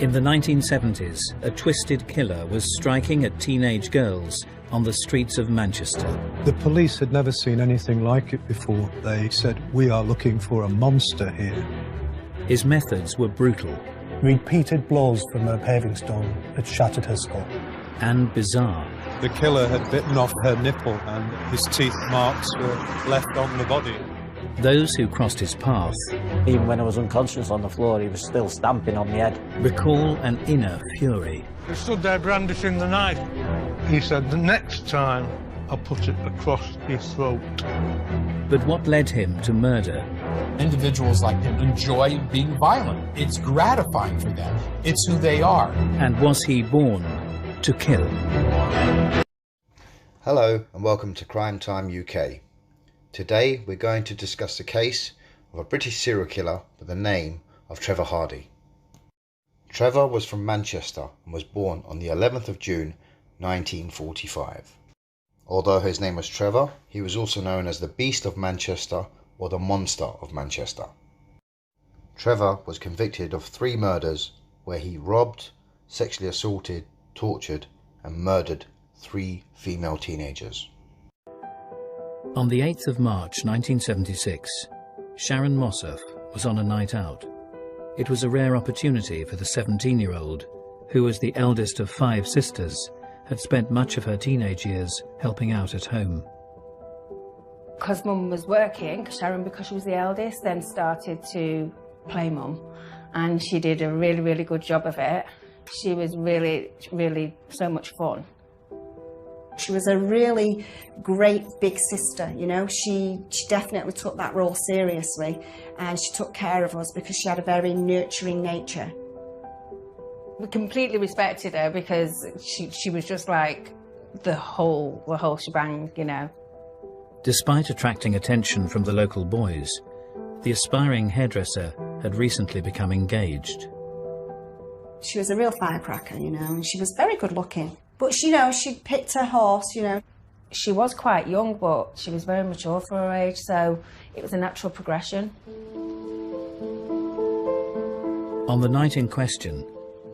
In the 1970s, a twisted killer was striking at teenage girls on the streets of Manchester. The police had never seen anything like it before. They said, "We are looking for a monster here." His methods were brutal. Repeated blows from a paving stone had shattered her skull. And bizarre. The killer had bitten off her nipple and his teeth marks were left on the body. Those who crossed his path Even when I was unconscious on the floor, he was still stamping on my head. recall an inner fury. He stood there brandishing the knife. He said, "The next time I'll put it across your throat." But what led him to murder? Individuals like him enjoy being violent. It's gratifying for them. It's who they are. And was he born to kill? Hello and welcome to Crime Time UK. Today we're going to discuss the case of a British serial killer with the name of Trevor Hardy. Trevor was from Manchester and was born on the 11th of June 1945. Although his name was Trevor, he was also known as the Beast of Manchester or the Monster of Manchester. Trevor was convicted of 3 murders where he robbed, sexually assaulted, tortured and murdered 3 female teenagers. On the 8th of March 1976, Sharon Mossoff was on a night out. It was a rare opportunity for the 17-year-old, who was the eldest of 5 sisters, had spent much of her teenage years helping out at home. Because Mum was working, Sharon, because she was the eldest, then started to play Mum. And she did a really, really good job of it. She was really, really so much fun. She was a really great big sister, you know. She definitely took that role seriously and she took care of us because she had a very nurturing nature. We completely respected her because she was just like the whole shebang, you know. Despite attracting attention from the local boys, the aspiring hairdresser had recently become engaged. She was a real firecracker, you know, and she was very good looking. But, you know, she picked her horse, you know. She was quite young, but she was very mature for her age, so it was a natural progression. On the night in question,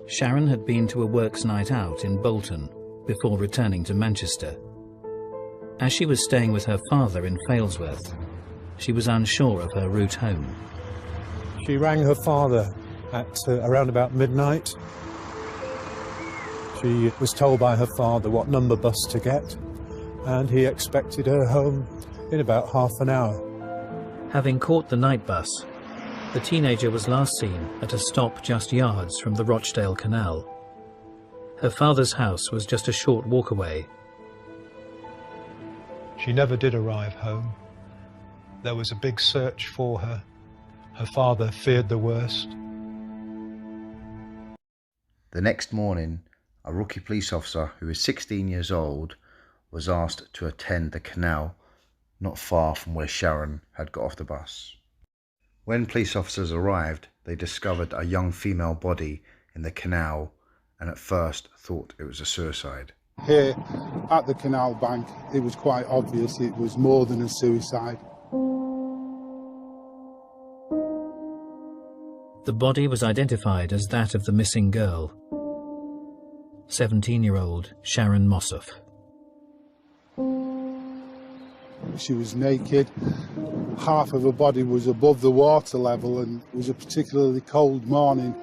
Sharon had been to a works night out in Bolton before returning to Manchester. As she was staying with her father in Failsworth, she was unsure of her route home. She rang her father at around about midnight. She was told by her father what number bus to get, and he expected her home in about half an hour. Having caught the night bus, the teenager was last seen at a stop just yards from the Rochdale Canal. Her father's house was just a short walk away. She never did arrive home. There was a big search for her. Her father feared the worst. The next morning, a rookie police officer who was 16 years old was asked to attend the canal not far from where Sharon had got off the bus. When police officers arrived, they discovered a young female body in the canal and at first thought it was a suicide. Here at the canal bank, it was quite obvious it was more than a suicide. The body was identified as that of the missing girl, 17-year-old Sharon Mossoff. She was naked, half of her body was above the water level and it was a particularly cold morning.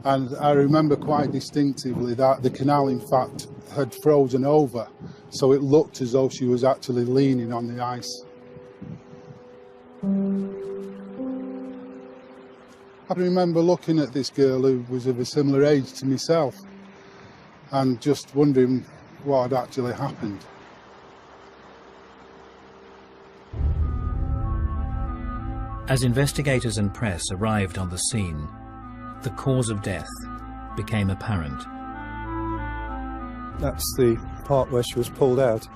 And I remember quite distinctively that the canal in fact had frozen over, so it looked as though she was actually leaning on the ice. I remember looking at this girl who was of a similar age to myself and just wondering what had actually happened. As investigators and press arrived on the scene, the cause of death became apparent. That's the part where she was pulled out.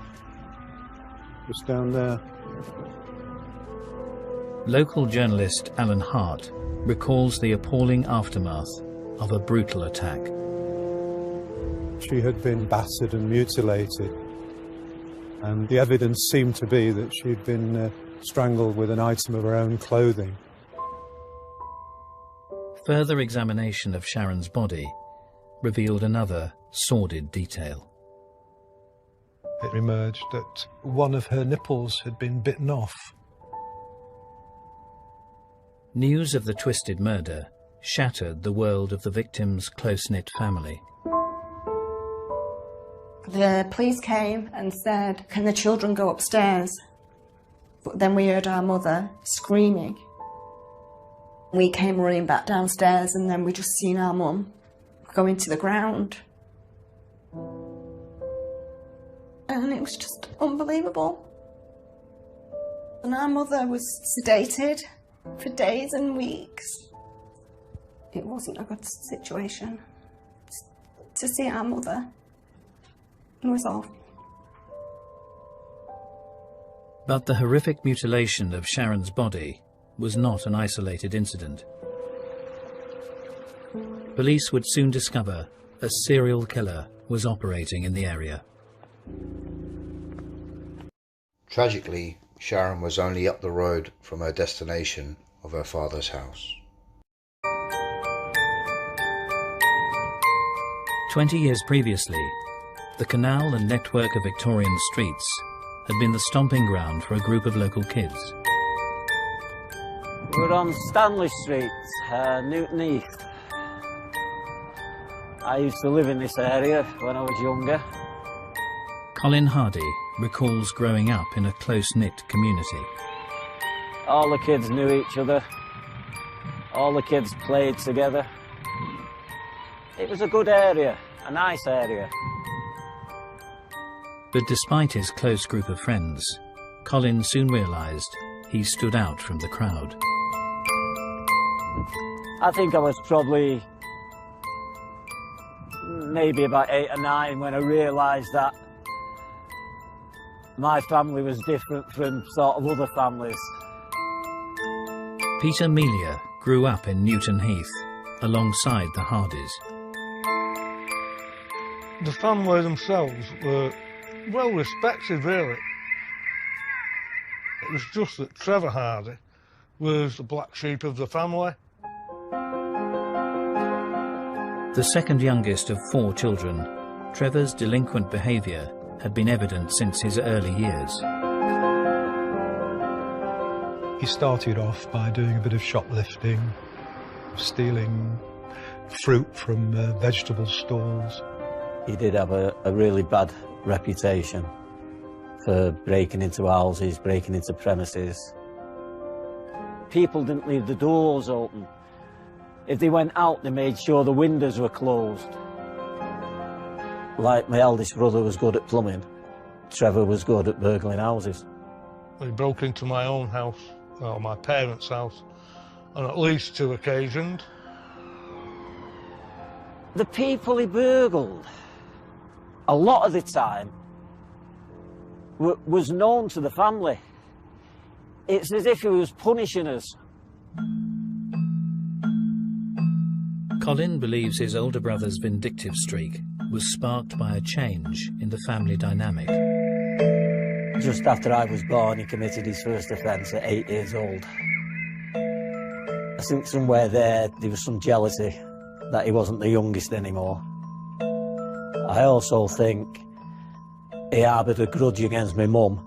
Just down there. Local journalist Alan Hart recalls the appalling aftermath of a brutal attack. She had been battered and mutilated, and the evidence seemed to be that she'd been strangled with an item of her own clothing. Further examination of Sharon's body revealed another sordid detail. It emerged that one of her nipples had been bitten off. News of the twisted murder shattered the world of the victim's close-knit family. The police came and said, "Can the children go upstairs?" But then we heard our mother screaming. We came running back downstairs, and then we just seen our mum go into the ground. And it was just unbelievable. And our mother was sedated for days and weeks. It wasn't a good situation. To see our mother, it was awful. But the horrific mutilation of Sharon's body was not an isolated incident. Police would soon discover a serial killer was operating in the area. Tragically, Sharon was only up the road from her destination of her father's house. 20 years previously, the canal and network of Victorian streets had been the stomping ground for a group of local kids. We're on Stanley Street, Newton Heath. I used to live in this area when I was younger. Colin Hardy recalls growing up in a close-knit community. All the kids knew each other. All the kids played together. It was a good area, a nice area. But despite his close group of friends, Colin soon realised he stood out from the crowd. I think I was probably maybe about 8 or 9 when I realised that my family was different from sort of other families. Peter Melia grew up in Newton Heath alongside the Hardys. The family themselves were well respected, really. It was just that Trevor Hardy was the black sheep of the family. The second youngest of 4 children, Trevor's delinquent behaviour had been evident since his early years. He started off by doing a bit of shoplifting, stealing fruit from vegetable stalls. He did have a really bad reputation for breaking into houses, breaking into premises. People didn't leave the doors open. If they went out, they made sure the windows were closed. Like my eldest brother was good at plumbing, Trevor was good at burgling houses. He broke into my own house, or my parents' house, on at least 2 occasions. The people he burgled, a lot of the time, was known to the family. It's as if he was punishing us. Colin believes his older brother's vindictive streak was sparked by a change in the family dynamic. Just after I was born, he committed his first offence at 8 years old. I think somewhere there was some jealousy that he wasn't the youngest anymore. I also think he harboured a grudge against my mum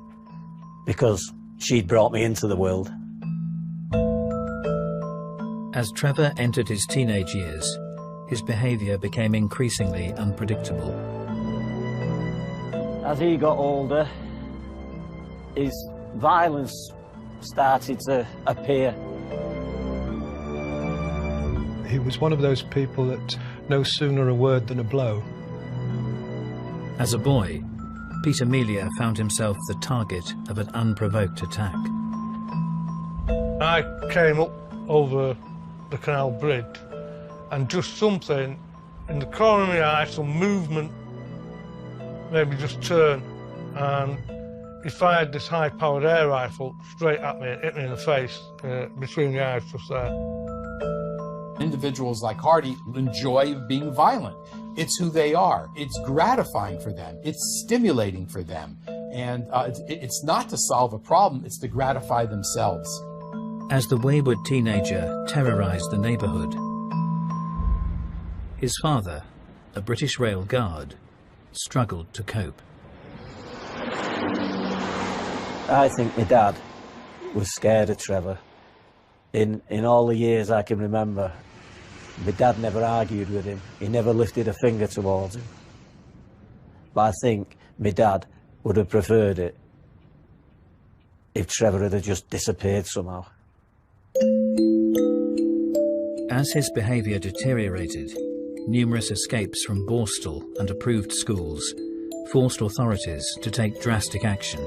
because she'd brought me into the world. As Trevor entered his teenage years, his behaviour became increasingly unpredictable. As he got older, his violence started to appear. He was one of those people that no sooner a word than a blow. As a boy, Peter Melia found himself the target of an unprovoked attack. I came up over the canal bridge and just something in the corner of my eye, some movement, made me just turn, and he fired this high-powered air rifle straight at me, hit me in the face, between the eyes just there. Individuals like Hardy enjoy being violent. It's who they are. It's gratifying for them. It's stimulating for them. And it's not to solve a problem, it's to gratify themselves. As the wayward teenager terrorized the neighborhood, His father, a British Rail Guard, struggled to cope. I think my dad was scared of Trevor. In all the years I can remember, my dad never argued with him. He never lifted a finger towards him. But I think my dad would have preferred it if Trevor had just disappeared somehow. As his behaviour deteriorated, numerous escapes from Borstal and approved schools forced authorities to take drastic action.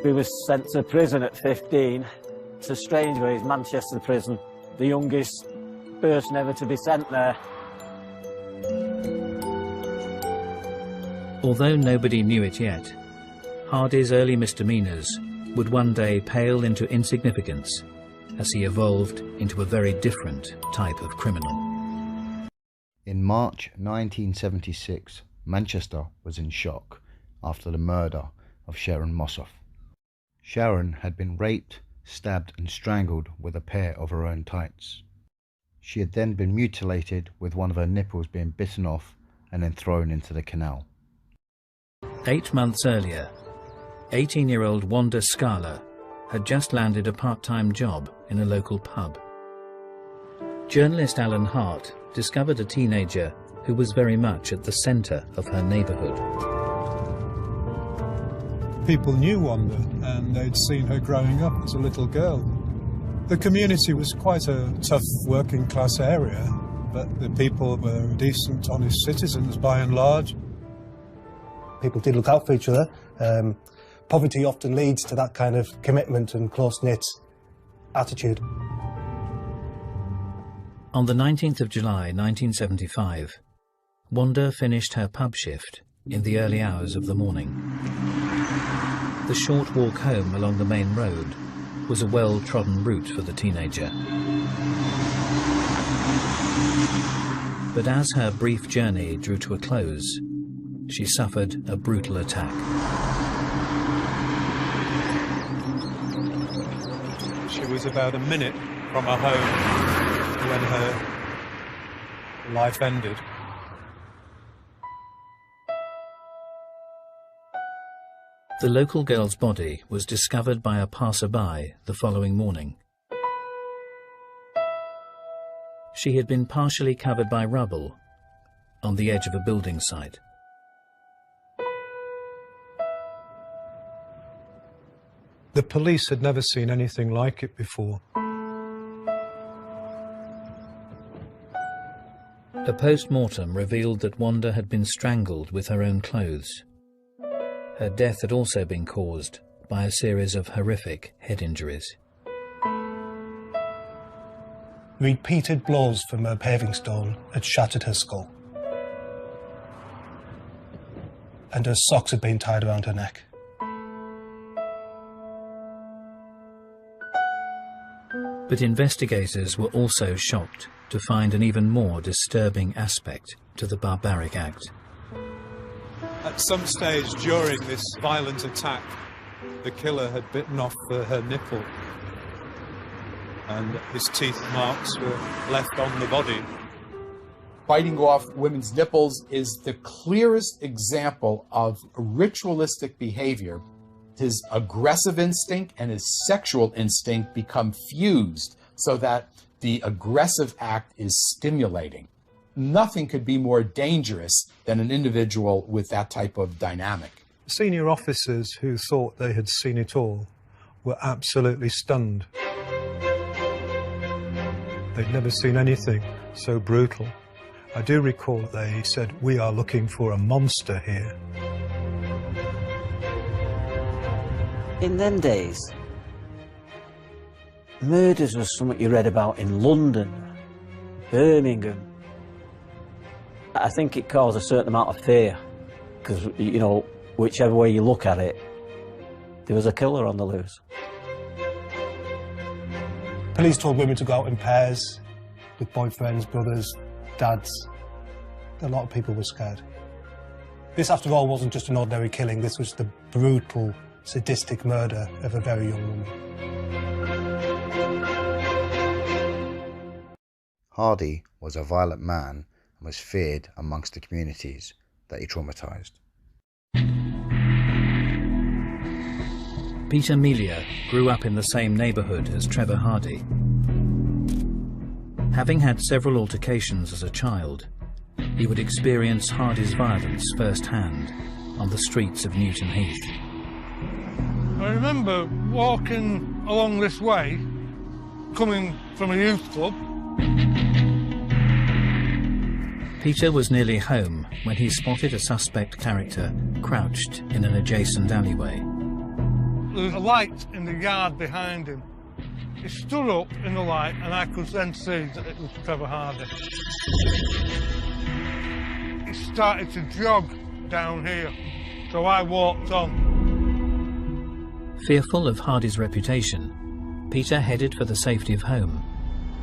He was sent to prison at 15. It's a strange way, it's Manchester prison, the youngest person ever to be sent there. Although nobody knew it yet, Hardy's early misdemeanours would one day pale into insignificance as he evolved into a very different type of criminal. In March 1976, Manchester was in shock after the murder of Sharon Mossoff. Sharon had been raped, stabbed and strangled with a pair of her own tights. She had then been mutilated, with one of her nipples being bitten off and then thrown into the canal. 8 months earlier, 18-year-old Wanda Scala had just landed a part-time job in a local pub. Journalist Alan Hart discovered a teenager who was very much at the centre of her neighbourhood. People knew Wanda and they'd seen her growing up as a little girl. The community was quite a tough working class area, but the people were decent, honest citizens by and large. People did look out for each other. Poverty often leads to that kind of commitment and close-knit attitude. On the 19th of July 1975, Wanda finished her pub shift in the early hours of the morning. The short walk home along the main road was a well-trodden route for the teenager. But as her brief journey drew to a close, she suffered a brutal attack. She was about a minute from her home when her life ended. The local girl's body was discovered by a passer-by the following morning. She had been partially covered by rubble on the edge of a building site. The police had never seen anything like it before. A post-mortem revealed that Wanda had been strangled with her own clothes. Her death had also been caused by a series of horrific head injuries. Repeated blows from a paving stone had shattered her skull. And her socks had been tied around her neck. But investigators were also shocked to find an even more disturbing aspect to the barbaric act. At some stage during this violent attack, the killer had bitten off her nipple, and his teeth marks were left on the body. Biting off women's nipples is the clearest example of ritualistic behavior. His aggressive instinct and his sexual instinct become fused so that the aggressive act is stimulating. Nothing could be more dangerous than an individual with that type of dynamic. Senior officers who thought they had seen it all were absolutely stunned. They'd never seen anything so brutal. I do recall they said, "We are looking for a monster here." In them days, murders was something you read about in London, Birmingham. I think it caused a certain amount of fear, because, you know, whichever way you look at it, there was a killer on the loose. Police told women to go out in pairs with boyfriends, brothers, dads. A lot of people were scared. This, after all, wasn't just an ordinary killing. This was the brutal, sadistic murder of a very young woman. Hardy was a violent man and was feared amongst the communities that he traumatised. Peter Melia grew up in the same neighbourhood as Trevor Hardy. Having had several altercations as a child, he would experience Hardy's violence firsthand on the streets of Newton Heath. I remember walking along this way, coming from a youth club. Peter was nearly home when he spotted a suspect character crouched in an adjacent alleyway. There was a light in the yard behind him. He stood up in the light and I could then see that it was Trevor Hardy. He started to jog down here, so I walked on. Fearful of Hardy's reputation, Peter headed for the safety of home,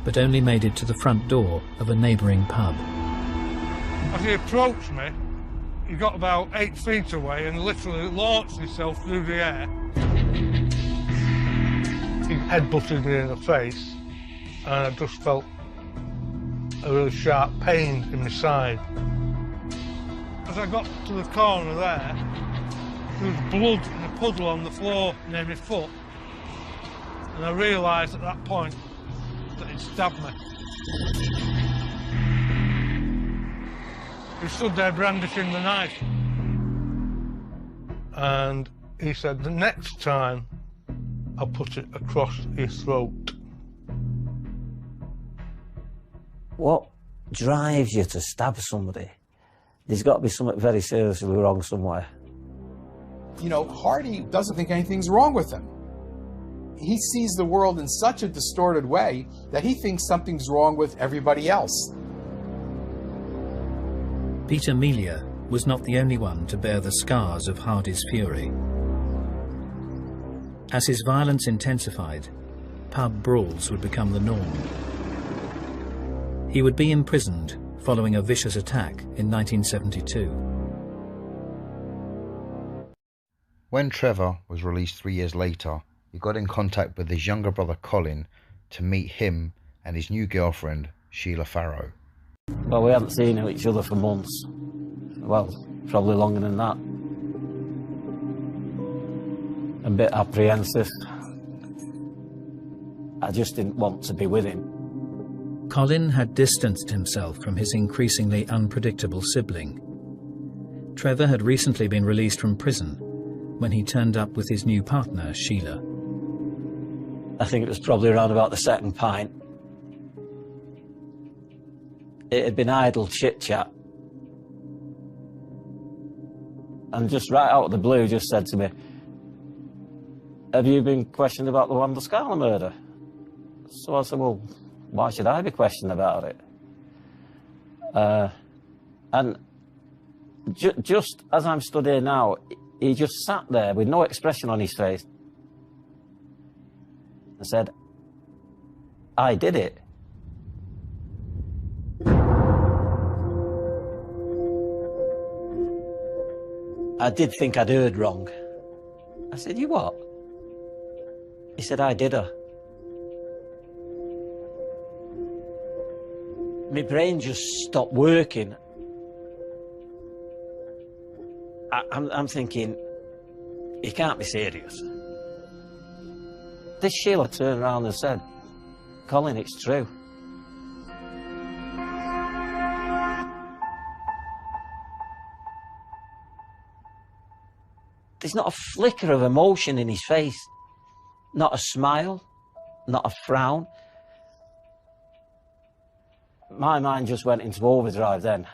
but only made it to the front door of a neighbouring pub. As he approached me, he got about 8 feet away and literally launched himself through the air. He headbutted me in the face and I just felt a really sharp pain in my side. As I got to the corner there was blood in a puddle on the floor near my foot, and I realised at that point that he'd stabbed me. He stood there brandishing the knife, and he said, "The next time I'll put it across his throat." What drives you to stab somebody? There's got to be something very seriously wrong somewhere. You know, Hardy doesn't think anything's wrong with him. He sees the world in such a distorted way that he thinks something's wrong with everybody else. Peter Melia was not the only one to bear the scars of Hardy's fury. As his violence intensified, pub brawls would become the norm. He would be imprisoned following a vicious attack in 1972. When Trevor was released 3 years later, he got in contact with his younger brother Colin to meet him and his new girlfriend, Sheila Farrow. Well, we haven't seen each other for months. Well, probably longer than that. A bit apprehensive. I just didn't want to be with him. Colin had distanced himself from his increasingly unpredictable sibling. Trevor had recently been released from prison when he turned up with his new partner, Sheila. I think it was probably around about the second pint. It had been idle chit-chat. And just right out of the blue just said to me, "Have you been questioned about the Wanda Scarla murder?" So I said, "Well, why should I be questioned about it?" And just as I'm stood here now, he just sat there with no expression on his face and said, "I did it." I did think I'd heard wrong. I said, "You what?" He said, "I did her." My brain just stopped working. I'm thinking, he can't be serious. This Sheila turned around and said, "Colin, it's true." There's not a flicker of emotion in his face. Not a smile, not a frown. My mind just went into overdrive then.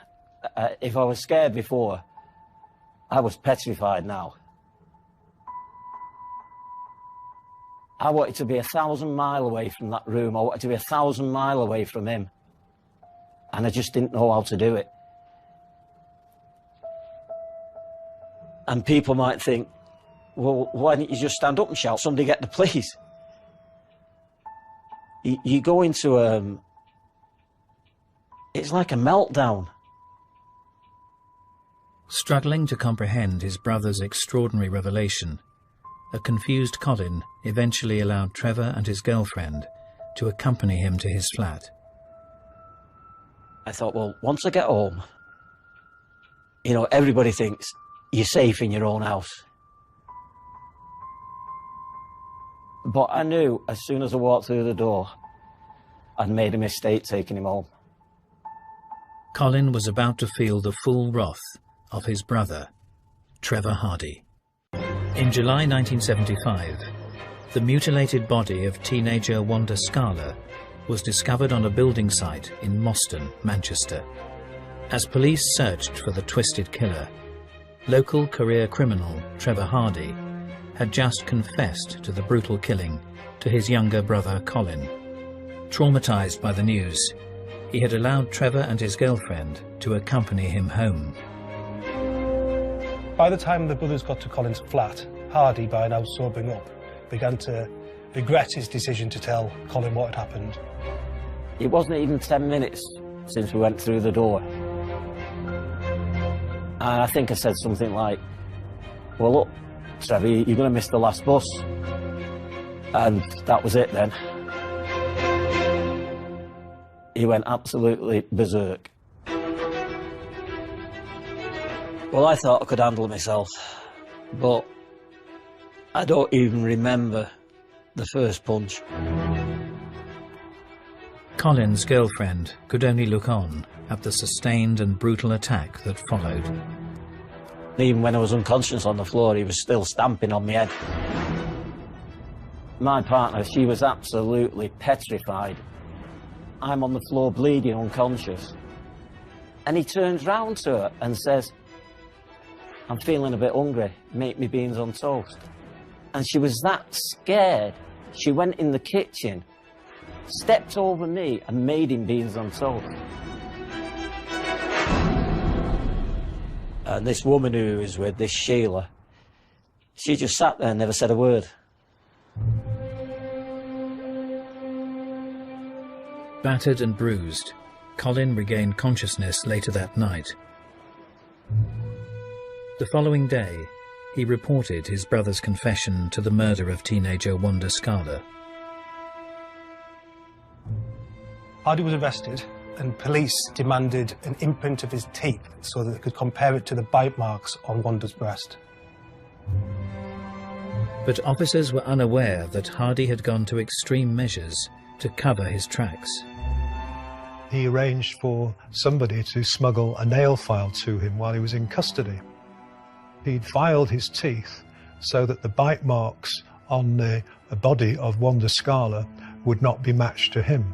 If I was scared before, I was petrified now. I wanted to be 1,000 miles away from that room. I wanted to be 1,000 miles away from him. And I just didn't know how to do it. And people might think, well, why didn't you just stand up and shout, "Somebody get the police"? You go into it's like a meltdown. Struggling to comprehend his brother's extraordinary revelation, a confused Colin eventually allowed Trevor and his girlfriend to accompany him to his flat. I thought, well, once I get home, you know, everybody thinks you're safe in your own house. But I knew as soon as I walked through the door, I'd made a mistake taking him home. Colin was about to feel the full wrath of his brother, Trevor Hardy. In July 1975, the mutilated body of teenager Wanda Scala was discovered on a building site in Moston, Manchester. As police searched for the twisted killer, local career criminal Trevor Hardy had just confessed to the brutal killing to his younger brother Colin. Traumatized by the news, he had allowed Trevor and his girlfriend to accompany him home. By the time the brothers got to Colin's flat, Hardy, by now sobering up, began to regret his decision to tell Colin what had happened. It wasn't even 10 minutes since we went through the door. And I think I said something like, well, look, Trevor, you're going to miss the last bus. And that was it then. He went absolutely berserk. Well, I thought I could handle myself, but I don't even remember the first punch. Colin's girlfriend could only look on at the sustained and brutal attack that followed. Even when I was unconscious on the floor, he was still stamping on my head. My partner, she was absolutely petrified. I'm on the floor bleeding, unconscious. And he turns round to her and says, I'm feeling a bit hungry, make me beans on toast. And she was that scared, she went in the kitchen, stepped over me and made him beans on toast. And this woman who he was with, this Sheila, she just sat there and never said a word. Battered and bruised, Colin regained consciousness later that night. The following day, he reported his brother's confession to the murder of teenager Wanda Scala. Hardy was arrested and police demanded an imprint of his teeth so that they could compare it to the bite marks on Wanda's breast. But officers were unaware that Hardy had gone to extreme measures to cover his tracks. He arranged for somebody to smuggle a nail file to him while he was in custody. He'd filed his teeth so that the bite marks on the body of Wanda Scala would not be matched to him.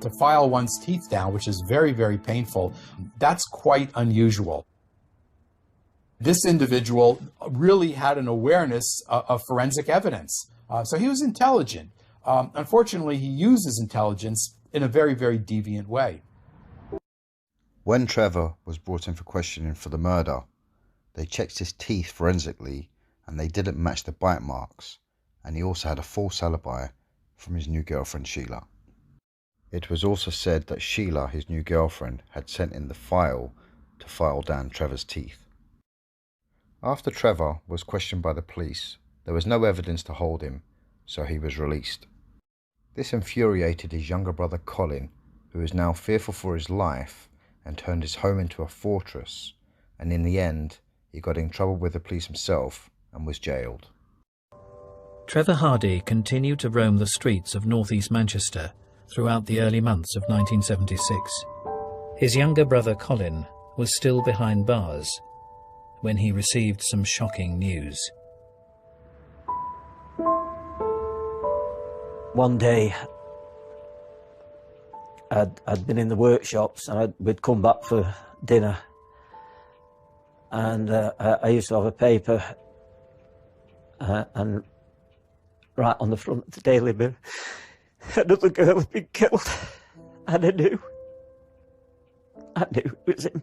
To file one's teeth down, which is very, very painful, that's quite unusual. This individual really had an awareness of forensic evidence. So he was intelligent. Unfortunately, he used his intelligence in a very, very deviant way. When Trevor was brought in for questioning for the murder, they checked his teeth forensically and they didn't match the bite marks, and he also had a false alibi from his new girlfriend Sheila. It was also said that Sheila, his new girlfriend, had sent in the file to file down Trevor's teeth. After Trevor was questioned by the police, there was no evidence to hold him, so he was released. This infuriated his younger brother Colin, who was now fearful for his life and turned his home into a fortress, and in the end he got in trouble with the police himself and was jailed. Trevor Hardy continued to roam the streets of northeast Manchester throughout the early months of 1976. His younger brother Colin was still behind bars when he received some shocking news. One day, I'd been in the workshops and we'd come back for dinner, and I used to have a paper and right on the front of the Daily Mirror, another girl had been killed, and I knew it was him.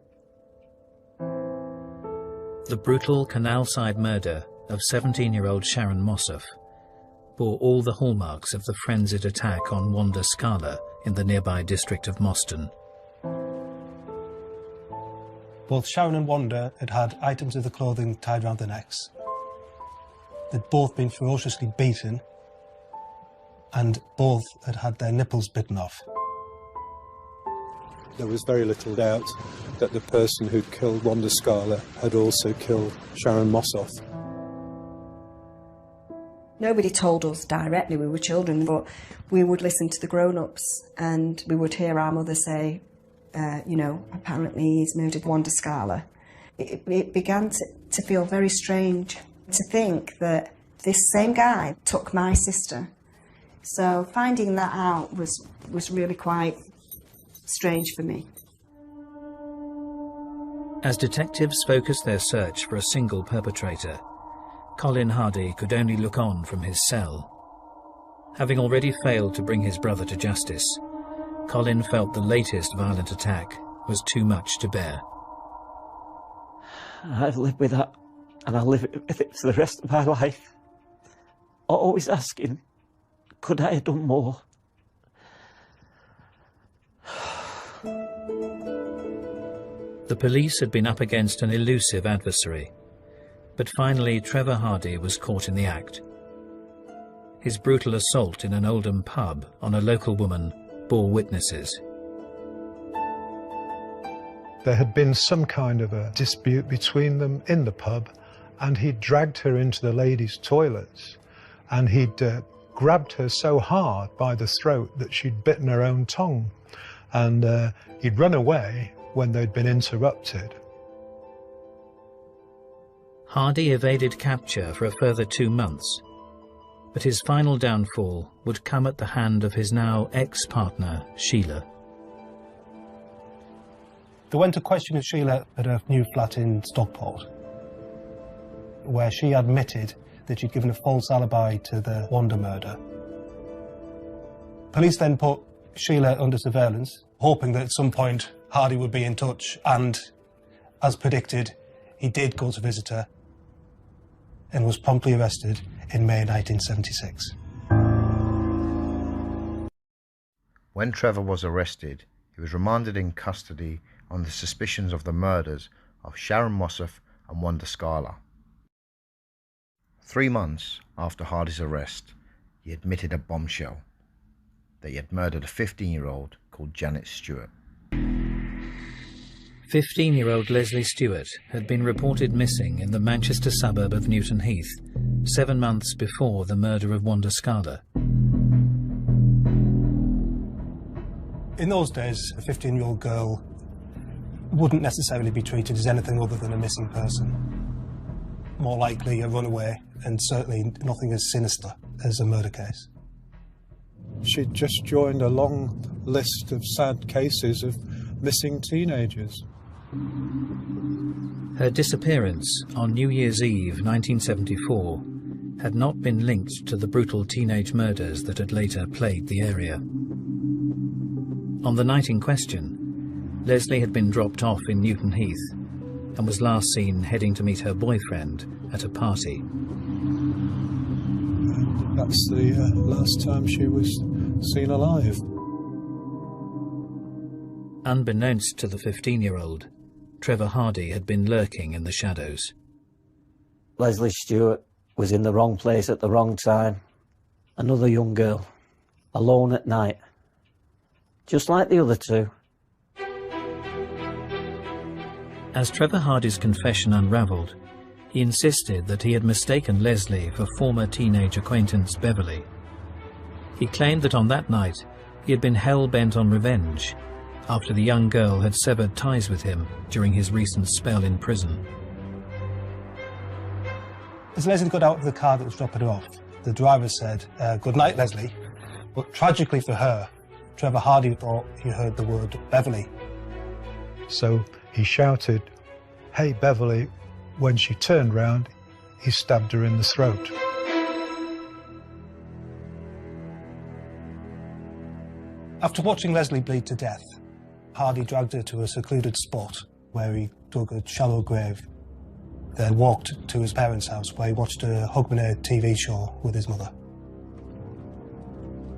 The brutal canal-side murder of 17-year-old Sharon Mossoff bore all the hallmarks of the frenzied attack on Wanda Scala in the nearby district of Moston. Both Sharon and Wanda had had items of the clothing tied around their necks. They'd both been ferociously beaten, and both had had their nipples bitten off. There was very little doubt that the person who'd killed Wanda Scala had also killed Sharon Mossoff. Nobody told us directly, we were children, but we would listen to the grown-ups and we would hear our mother say, you know, apparently he's murdered Wanda Scala. It began to feel very strange to think that this same guy took my sister. So finding that out was really quite strange for me. As detectives focused their search for a single perpetrator, Colin Hardy could only look on from his cell. Having already failed to bring his brother to justice, Colin felt the latest violent attack was too much to bear. I've lived with that, and I'll live with it for the rest of my life. Always asking, could I have done more? The police had been up against an elusive adversary, but finally Trevor Hardy was caught in the act. His brutal assault in an Oldham pub on a local woman bore witnesses. There had been some kind of a dispute between them in the pub, and he'd dragged her into the ladies' toilets, and he'd grabbed her so hard by the throat that she'd bitten her own tongue, and he'd run away when they'd been interrupted. Hardy evaded capture for a further 2 months, but his final downfall would come at the hand of his now ex-partner, Sheila. They went to question Sheila at her new flat in Stockport, where she admitted that she'd given a false alibi to the Wanda murder. Police then put Sheila under surveillance, hoping that at some point Hardy would be in touch, and, as predicted, he did go to visit her and was promptly arrested in May 1976. When Trevor was arrested, he was remanded in custody on the suspicions of the murders of Sharon Mossoff and Wanda Scala. 3 months after Hardy's arrest, he admitted a bombshell that he had murdered a 15-year-old called Janet Stewart. 15-year-old Leslie Stewart had been reported missing in the Manchester suburb of Newton Heath 7 months before the murder of Wanda Scala. In those days, a 15-year-old girl wouldn't necessarily be treated as anything other than a missing person. More likely a runaway, and certainly nothing as sinister as a murder case. She'd just joined a long list of sad cases of missing teenagers. Her disappearance on New Year's Eve 1974 had not been linked to the brutal teenage murders that had later plagued the area. On the night in question, Leslie had been dropped off in Newton Heath and was last seen heading to meet her boyfriend at a party. That's the last time she was seen alive. Unbeknownst to the 15-year-old, Trevor Hardy had been lurking in the shadows. Leslie Stewart was in the wrong place at the wrong time. Another young girl, alone at night, just like the other two. As Trevor Hardy's confession unravelled, he insisted that he had mistaken Leslie for former teenage acquaintance Beverly. He claimed that on that night he had been hell-bent on revenge after the young girl had severed ties with him during his recent spell in prison. As Leslie got out of the car that was dropping her off, the driver said, "Good night, Leslie." But tragically for her, Trevor Hardy thought he heard the word Beverly. So he shouted, "Hey, Beverly." When she turned round, he stabbed her in the throat. After watching Leslie bleed to death, Hardy dragged her to a secluded spot where he dug a shallow grave, then walked to his parents' house where he watched a Hogmanay TV show with his mother.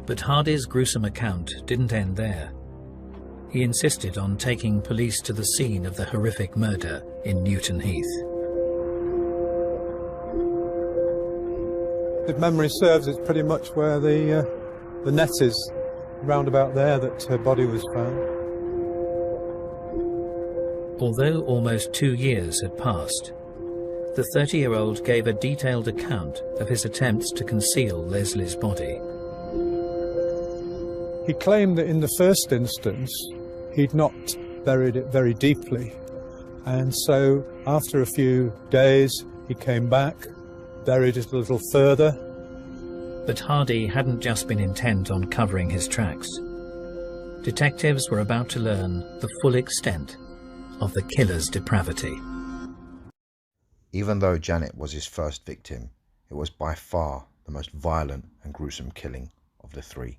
But Hardy's gruesome account didn't end there. He insisted on taking police to the scene of the horrific murder in Newton Heath. If memory serves, it's pretty much where the net is, round about there that her body was found. Although almost 2 years had passed, the 30-year-old gave a detailed account of his attempts to conceal Leslie's body. He claimed that in the first instance he'd not buried it very deeply, and so after a few days he came back, buried it a little further. But Hardy hadn't just been intent on covering his tracks. Detectives were about to learn the full extent of the killer's depravity. Even though Janet was his first victim, it was by far the most violent and gruesome killing of the three.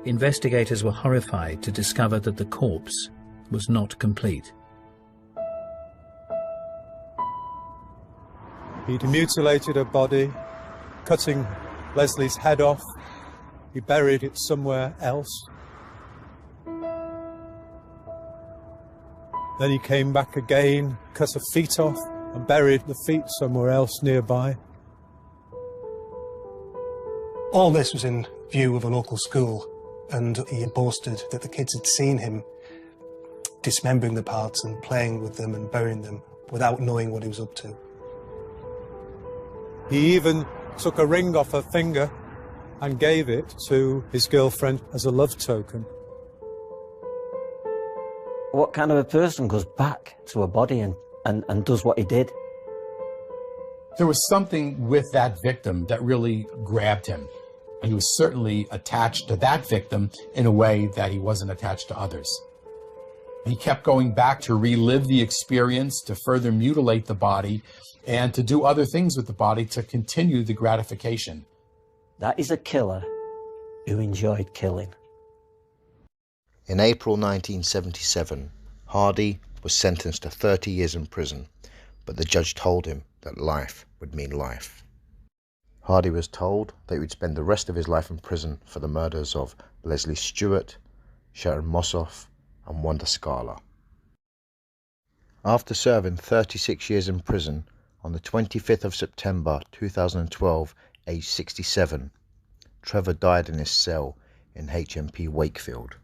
Investigators were horrified to discover that the corpse was not complete. He'd mutilated her body, cutting Leslie's head off. He buried it somewhere else. Then he came back again, cut her feet off, and buried the feet somewhere else nearby. All this was in view of a local school, and he had boasted that the kids had seen him dismembering the parts and playing with them and burying them without knowing what he was up to. He even took a ring off her finger and gave it to his girlfriend as a love token. What kind of a person goes back to a body and does what he did? There was something with that victim that really grabbed him. He was certainly attached to that victim in a way that he wasn't attached to others. He kept going back to relive the experience, to further mutilate the body, and to do other things with the body to continue the gratification. That is a killer who enjoyed killing. In April 1977, Hardy was sentenced to 30 years in prison, but the judge told him that life would mean life. Hardy was told that he would spend the rest of his life in prison for the murders of Leslie Stewart, Sharon Mossoff, and Wanda Scala. After serving 36 years in prison, on the 25th of September 2012, aged 67, Trevor died in his cell in HMP Wakefield.